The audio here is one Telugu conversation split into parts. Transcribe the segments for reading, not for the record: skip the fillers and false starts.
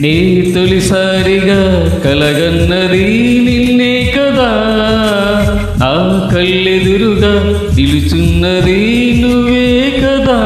నీ తొలిసారిగా కలగన్నది నిన్నే కదా, నా కళ్ళెదురుగా నిలుచున్నది నువ్వే కదా.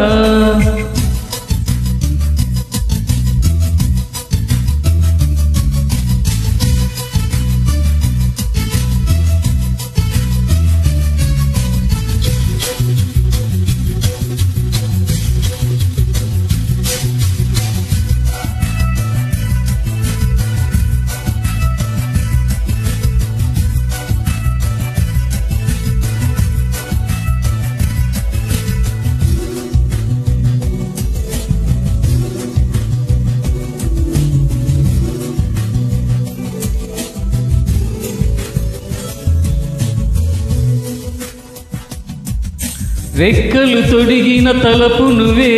రెక్కలు తొడిగిన తలపు నువ్వే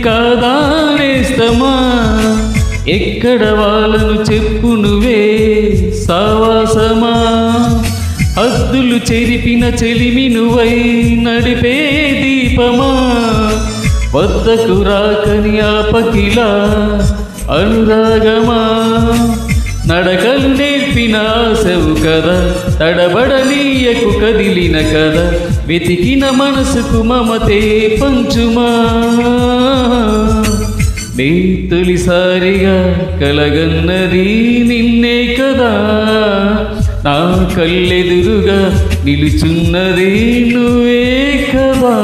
కాదా నేస్తమా, ఎక్కడ వాళ్ళను చెప్పు నువ్వే సావాసమా. హద్దులు చెరిపిన చెలిమి నువ్వై నడిపే దీపమా, వద్దకు రాకని ఆపకిలా అనురాగమా. నడకలు నేర్పిన ఆశవు కదా, తడబడనీయకు కదిలిన కదా, వెతికిన మనసుకు మమతే పంచుమా. నీ తొలిసారిగా కలగన్నది నిన్నే కదా, నా కళ్ళెదురుగా నిలుచున్నది నువ్వే కదా.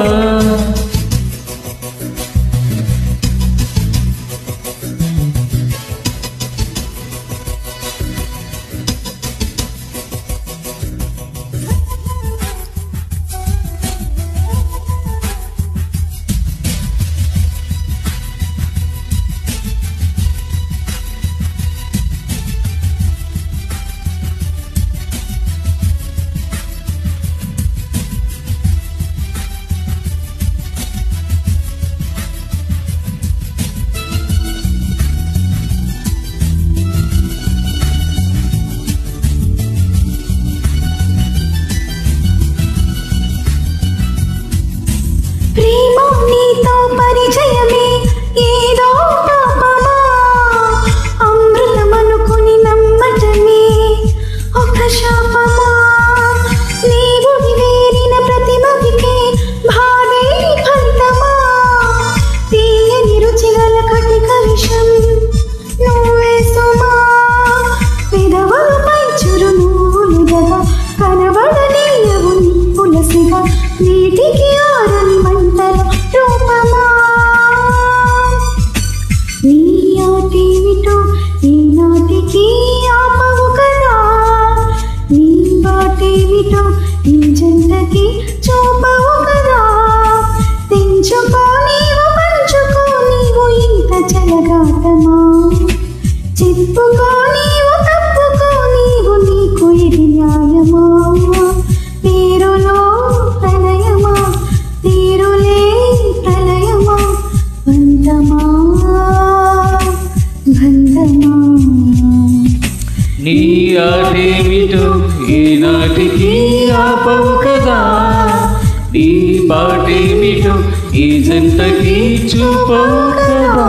పరిచయమే ఏదో పాపమా, అమృతమనుకుని నమ్మటమే ఒక శాపమా. నీవు వేరిన ప్రతిమదికే భావే ఫలితమా, తీయని రుచిగల కటిక విషం నువ్వే సుమా. పెదవులపై చురు నువ్వులుగా కనబడనీయవు నిప్పులసిగా, నీటికి ఆరని మంటల రూపమా. నీ ఆటేమిటో ఈనాటికి ఆపవు కదా, నీ బాటేమిటో ఈ జంటకి చూపవు కదా. తెంచుకో నీవు పంచుకో నీవు ఇంత చెలగాటమా, చెప్పుకో నీవు తప్పుకో నీవు నీకు ఇది న్యాయమా. పేరులో ప్రణయమా తీరులే ప్రళయమా, బంధమా బంధమా. నీ ఆటేమిటో ఈనాటికి ఆపవు కదా, నీ బాటేమిటో ఈ జంటకి చూపవు కదా.